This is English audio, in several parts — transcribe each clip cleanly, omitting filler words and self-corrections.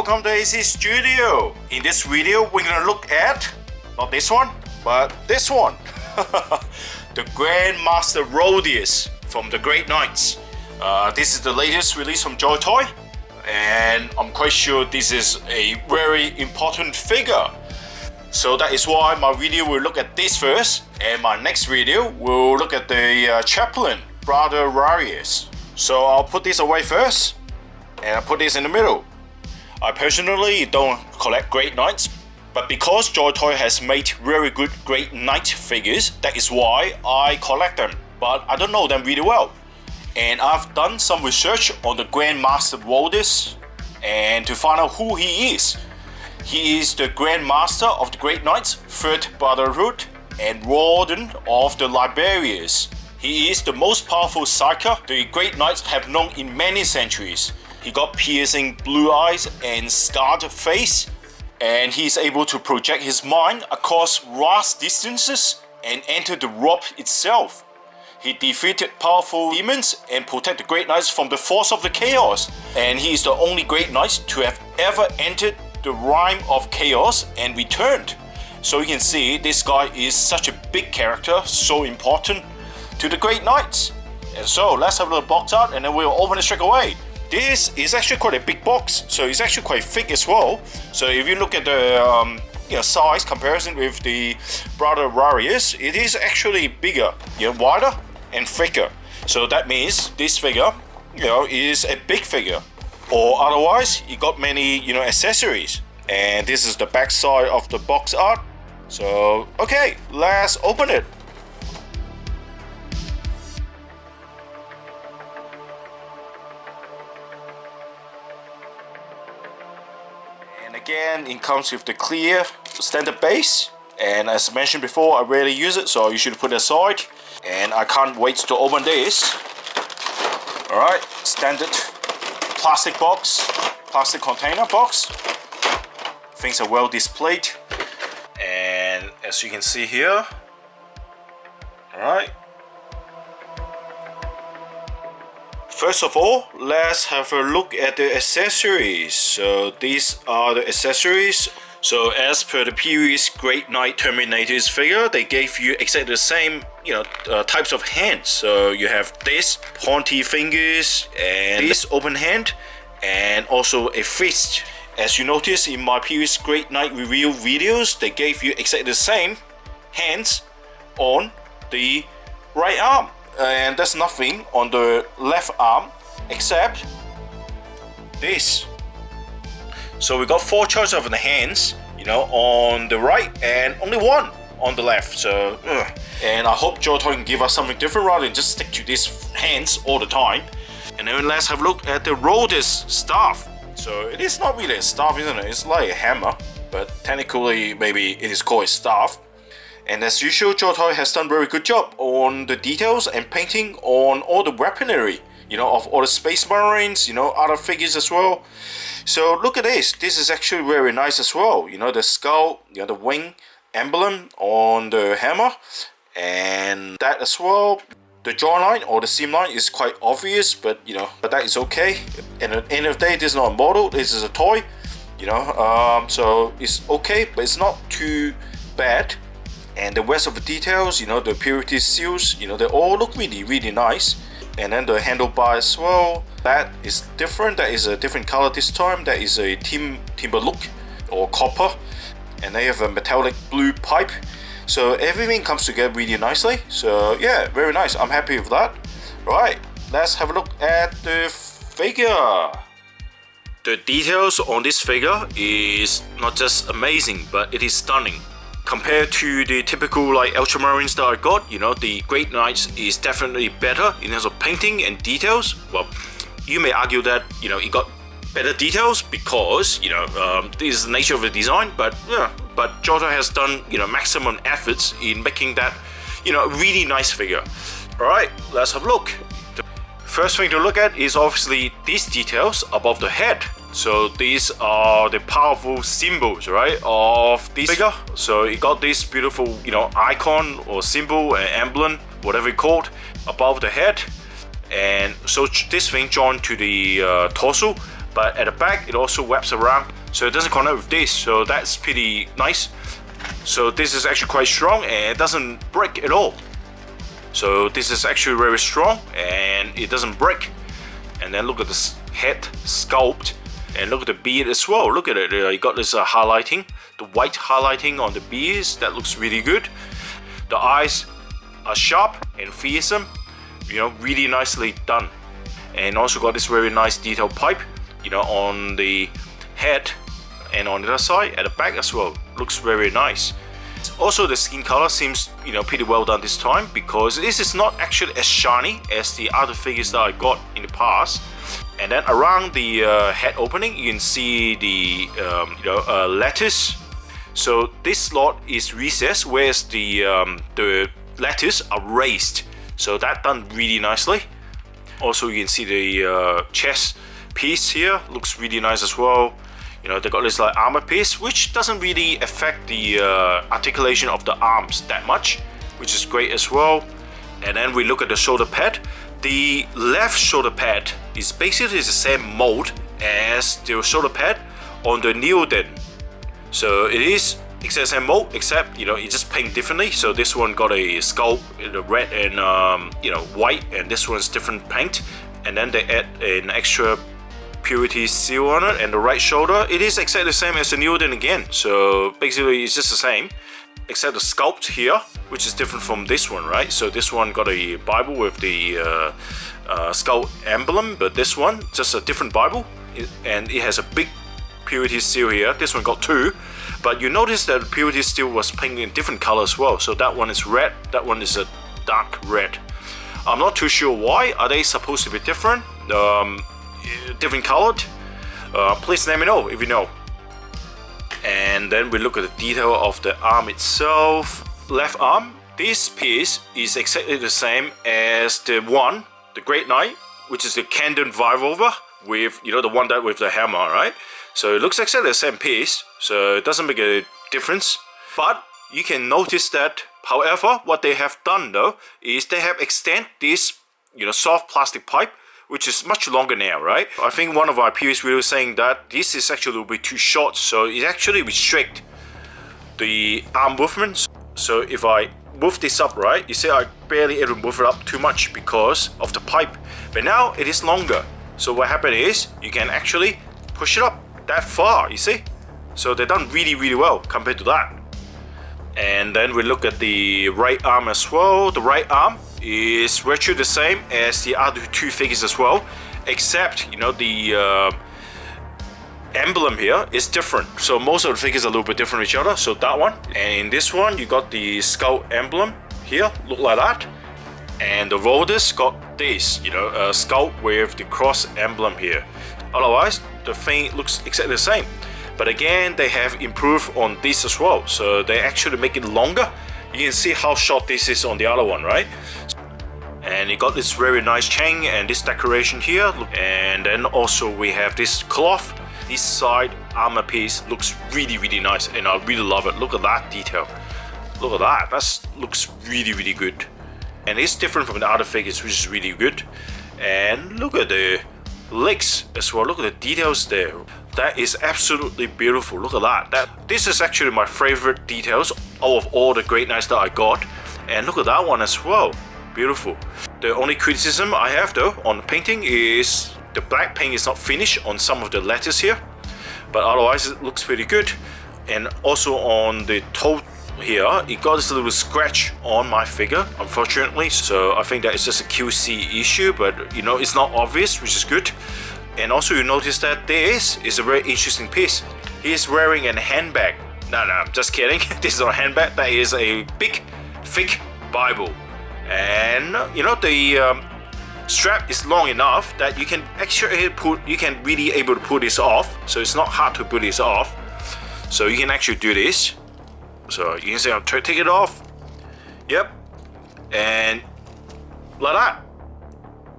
welcome to 𝗚𝗏𝗃 Studio. In this video, we're gonna look at, not this one, but this one. The Grandmaster Voldus from the Great Knights. This is the latest release from Joytoy, and I'm quite sure this is a very important figure. So that is why my video will look at this first, and my next video will look at the chaplain, Brother Rarius. So I'll put this away first, and I'll put this in the middle. I personally don't collect Great Knights, but because Joytoy has made very good Great Knight figures, that is why I collect them, but I don't know them really well. And I've done some research on the Grandmaster Voldus, and to find out who he is. He is the Grandmaster of the Great Knights, Third Brotherhood, and Warden of the Librarians. He is the most powerful psyker the Great Knights have known in many centuries. He got piercing blue eyes and scarred face, and he is able to project his mind across vast distances and enter the 𝗏𝗏𝗶𝗵 itself. He defeated powerful demons and protected the Great Knights from the force of the chaos, and he is the only Great Knight to have ever entered the realm of chaos and returned. So you can see this guy is such a big character, so important to the Great Knights. And so let's have a little box out, and then we'll open it straight away. This is actually quite a big box, so it's actually quite thick as well. So if you look at the size comparison with the Brother Rarius, it is actually bigger, wider and thicker. So that means this figure, is a big figure. Or otherwise, it got many, accessories. And this is the back side of the box art. So okay, let's open it. And again, it comes with the clear standard base, and as mentioned before, I rarely use it, so you should put it aside. And I can't wait to open this. Alright, standard plastic box, plastic container box. Things are well displayed, and as you can see here, alright. First of all, let's have a look at the accessories. So these are the accessories. So as per the previous Great Knight Terminator's figure, they gave you exactly the same, types of hands. So you have this pointy fingers and this open hand, and also a fist. As you notice in my previous Great Knight review videos, they gave you exactly the same hands on the right arm. And there's nothing on the left arm except this. So we got 4 choices of the hands, on the right, and only 1 on the left. So, and I hope Joytoy can give us something different rather than just stick to these hands all the time. And then let's have a look at the Voldus staff. So it is not really a staff, isn't it? It's like a hammer, but technically maybe it is called a staff. And as usual, Joytoy has done a very good job on the details and painting on all the weaponry, of all the Space Marines, other figures as well. So look at this. This is actually very nice as well. The skull, the wing emblem on the hammer, and that as well. The jawline or the seam line is quite obvious, but but that is okay. And at the end of the day, this is not a model. This is a toy. So it's okay, but it's not too bad. And the rest of the details, the purity seals, they all look really, really nice. And then the handlebar as well, that is different. That is a different color this time. That is a timber look or copper. And they have a metallic blue pipe. So everything comes together really nicely. So yeah, very nice. I'm happy with that. Right, let's have a look at the figure. The details on this figure is not just amazing, but it is stunning. Compared to the typical Ultramarines that I got, the Great Knights is definitely better in terms of painting and details. Well, you may argue that, it got better details because, this is the nature of the design, but yeah, but Joytoy has done, maximum efforts in making that, a really nice figure. Alright, let's have a look. The first thing to look at is obviously these details above the head. So these are the powerful symbols, right, of this figure. So it got this beautiful, icon or symbol, emblem, whatever it's called, above the head. And so this thing joined to the torso but at the back it also wraps around, so it doesn't connect with this, so that's pretty nice. So this is actually quite strong and it doesn't break at all. So this is actually very strong and it doesn't break. And then look at this head sculpt, and look at the beard as well. Look at it, you got this highlighting, the white highlighting on the beards. That looks really good. The eyes are sharp and fearsome, you know, really nicely done. And also got this very nice detailed pipe, you know, on the head and on the other side at the back as well. Looks very nice. Also the skin color seems, you know, pretty well done this time, because this is not actually as shiny as the other figures that I got in the past. And then around the head opening you can see the lattice. So this slot is recessed, whereas the lattice are raised. So that done really nicely. Also you can see the chest piece here, looks really nice as well. You know, they got this like armor piece, which doesn't really affect the articulation of the arms that much, which is great as well. And then we look at the shoulder pad. The left shoulder pad is basically the same mold as the shoulder pad on the 𝗎𝗿𝗃𝗍. So it is exactly the same mold, except, you know, it's just painted differently. So this one got a skull, red and you know, white, and this one's different paint. And then they add an extra purity seal on it, and the right shoulder, it is exactly the same as the 𝗎𝗿𝗃𝗍 again. So basically it's just the same, except the sculpt here, which is different from this one, right? So this one got a Bible with the skull emblem, but this one just a different Bible, and it has a big purity seal here. This one got two, but you notice that the purity seal was painted in different colors as well. So that one is red, that one is a dark red. I'm not too sure why. Are they supposed to be different? Different colored? Please let me know if you know. And then we look at the detail of the arm itself. Left arm, this piece is exactly the same as the Great Knight, which is the Kanden 𝗲𝗏𝗵𝗺 with, you know, the one that with the hammer, right? So it looks exactly the same piece, so it doesn't make a difference. But you can notice that, however, what they have done though is they have extended this, you know, soft plastic pipe, which is much longer now, right? I think one of our previous videos saying that this is actually a little bit too short, so it actually restricts the arm movements. So if I move this up, right, you see I barely able to move it up too much because of the pipe. But now it is longer. So what happened is you can actually push it up that far, you see? So they've done really, really well compared to that. And then we look at the right arm as well. The right arm is virtually the same as the other two figures as well, except, you know, the emblem here is different. So most of the figures are a little bit different from each other. So that one, and in this one you got the skull emblem here, look like that. And the Voldus got this, you know, a skull with the cross emblem here. Otherwise the thing looks exactly the same. But again, they have improved on this as well. So they actually make it longer. You can see how short this is on the other one, right? And you got this very nice chain and this decoration here. And then also we have this cloth. This side armor piece looks really, really nice, and I really love it. Look at that detail. Look at that. That looks really, really good. And it's different from the other figures, which is really good. And look at the legs as well. Look at the details there. That is absolutely beautiful. Look at that. This is actually my favorite details out of all the Great Knights that I got. And look at that one as well. Beautiful. The only criticism I have though on the painting is the black paint is not finished on some of the letters here. But otherwise it looks pretty good. And also on the toe here, it got this little scratch on my figure, unfortunately. So I think that is just a QC issue, but you know, it's not obvious, which is good. And also you notice that this is a very interesting piece. He is wearing a handbag. No, I'm just kidding. This is not a handbag. That is a big, thick Bible. And you know, the strap is long enough that you can actually really able to pull this off. So it's not hard to pull this off. So you can actually do this. So you can say I'll take it off. Yep. And like that.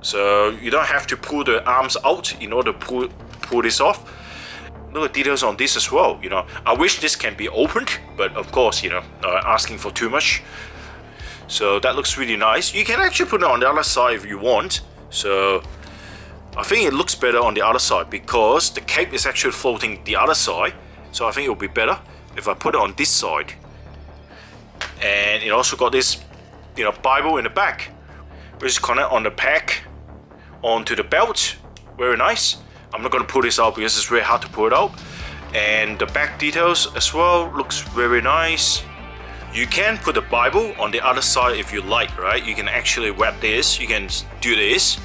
So you don't have to pull the arms out in order to pull this off. Look at details on this as well. You know, I wish this can be opened, but of course, you know, asking for too much. So that looks really nice. You can actually put it on the other side if you want. So I think it looks better on the other side because the cape is actually floating the other side. So I think it will be better if I put it on this side. And it also got this, Bible in the back, which is connected on the pack onto the belt. Very nice. I'm not going to pull this out because it's very hard to pull it out. And the back details as well looks very nice. You can put the Bible on the other side if you like, right? You can actually wrap this. You can do this.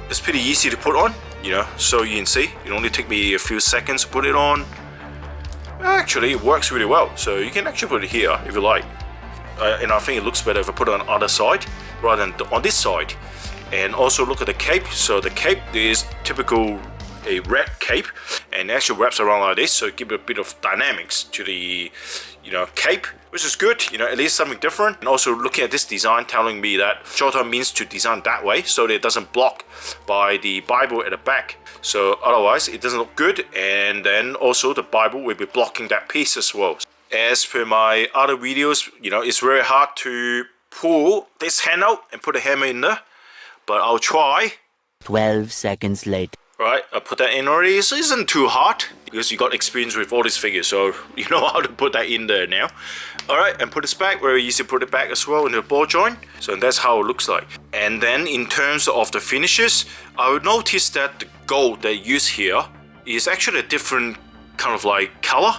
It's pretty easy to put on, so you can see. It only take me a few seconds to put it on. Actually, it works really well. So you can actually put it here if you like. And I think it looks better if I put it on the other side rather than on this side. And also look at the cape. So the cape is typical a red cape, and it actually wraps around like this, so it gives a bit of dynamics to the cape, which is good, at least something different. And also looking at this design telling me that Joytoy means to design that way so that it doesn't block by the Bible at the back, so otherwise it doesn't look good. And then also the Bible will be blocking that piece as well. As per my other videos, it's very hard to pull this hand out and put the hammer in there, but I'll try. 12 seconds later. Right, I put that in already. It isn't too hard because you got experience with all these figures, so you know how to put that in there now. Alright, and put this back. Very easy to put it back as well in the ball joint. So that's how it looks like. And then in terms of the finishes, I would notice that the gold they use here is actually a different kind of like color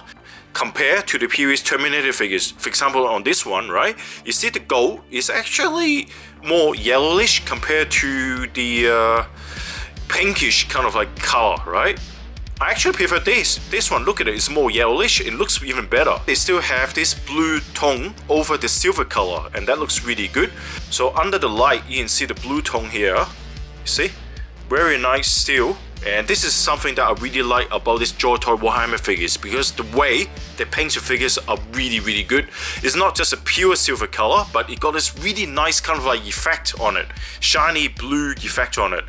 compared to the previous Terminator figures. For example, on this one, right, you see the gold is actually more yellowish compared to the pinkish kind of like color, right? I actually prefer this one. Look at it, it's more yellowish. It looks even better. They still have this blue tone over the silver color, and that looks really good. So under the light you can see the blue tone here. You see, very nice still. And this is something that I really like about this Joytoy Warhammer figures, because the way they paint the figures are really good. It's not just a pure silver color, but it got this really nice kind of like effect on it, shiny blue effect on it.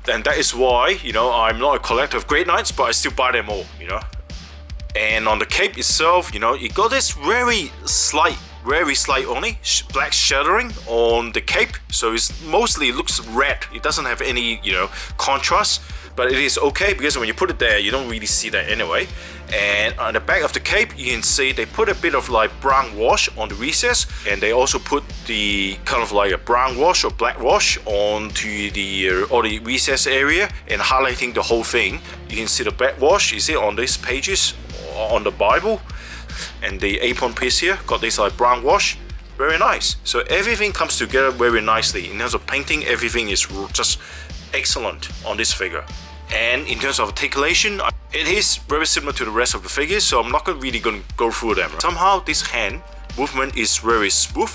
And that is why, I'm not a collector of Great Knights, but I still buy them all, And on the cape itself, it got this very slight only black shadowing on the cape. So it looks red. It doesn't have any, contrast. But it is okay because when you put it there, you don't really see that anyway. And on the back of the cape, you can see they put a bit of like brown wash on the recess, and they also put the kind of like a brown wash or black wash onto the recess area and highlighting the whole thing. You can see the black wash, you see on these pages on the Bible, and the apron piece here got this like brown wash. Very nice. So everything comes together very nicely. In terms of painting, everything is just excellent on this figure. And in terms of articulation, it is very similar to the rest of the figures, so I'm not really going to go through them. Somehow this hand movement is very smooth,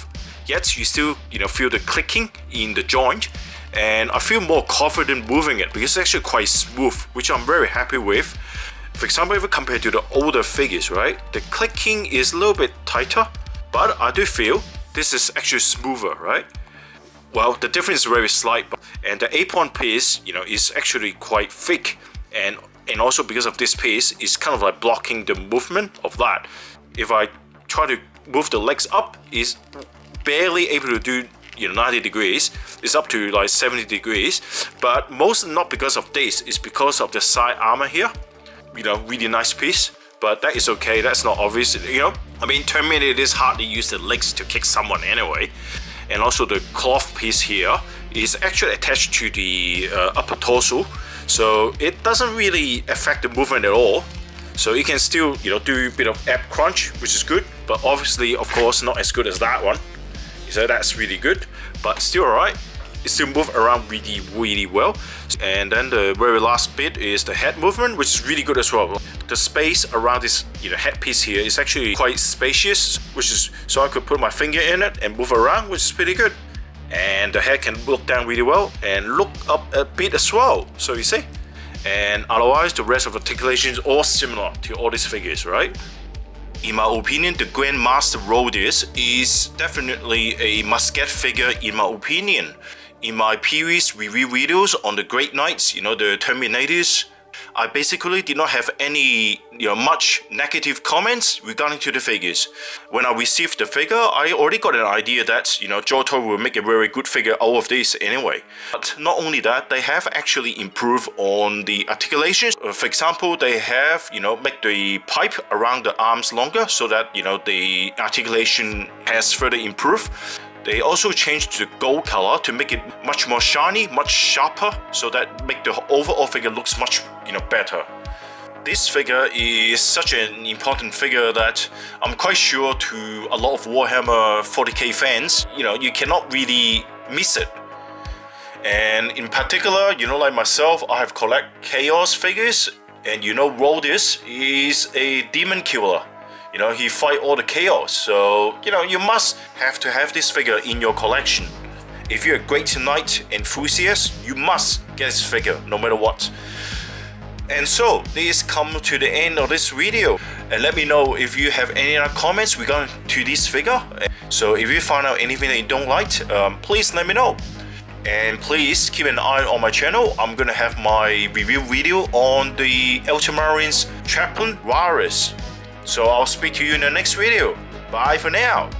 yet you still feel the clicking in the joint, and I feel more confident moving it because it's actually quite smooth, which I'm very happy with. For example, if we compare to the older figures, right, the clicking is a little bit tighter, but I do feel this is actually smoother, right? Well, the difference is very slight, and the apron piece, is actually quite thick, and also because of this piece, it's kind of like blocking the movement of that. If I try to move the legs up, it's barely able to do 90 degrees. It's up to like 70 degrees, but mostly not because of this. It's because of the side armor here. Really nice piece, but that is okay. That's not obvious. I mean, Terminators hardly use the legs to kick someone anyway. And also the cloth piece here is actually attached to the upper torso, so it doesn't really affect the movement at all. So you can still do a bit of ab crunch, which is good, but obviously of course not as good as that one. So that's really good, but still alright. It still moves around really well. And then the very last bit is the head movement, which is really good as well. The space around this head piece here is actually quite spacious, so I could put my finger in it and move around, which is pretty good. And the head can look down really well and look up a bit as well, so you see. And otherwise the rest of the articulation is all similar to all these figures, right? In my opinion, the Grandmaster Voldus is definitely a must-get figure in my opinion. In my previous review videos on the Great Knights, the Terminators, I basically did not have any much negative comments regarding to the figures. When I received the figure, I already got an idea that Joytoy will make a very good figure out of this anyway. But not only that, they have actually improved on the articulations. For example, they have make the pipe around the arms longer so that the articulation has further improved. They also changed the gold color to make it much more shiny, much sharper, so that make the overall figure looks much better. This figure is such an important figure that I'm quite sure to a lot of Warhammer 40k fans, you cannot really miss it. And in particular, like myself, I have collect chaos figures, and Voldus is a demon killer. He fight all the chaos, so you must have to have this figure in your collection. If you're a great knight enthusiast, you must get this figure no matter what. And so this comes to the end of this video, and let me know if you have any other comments regarding to this figure. So if you find out anything that you don't like, please let me know. And please keep an eye on my channel. I'm gonna have my review video on the Ultramarines Chaplain Varus. So I'll speak to you in the next video. Bye for now.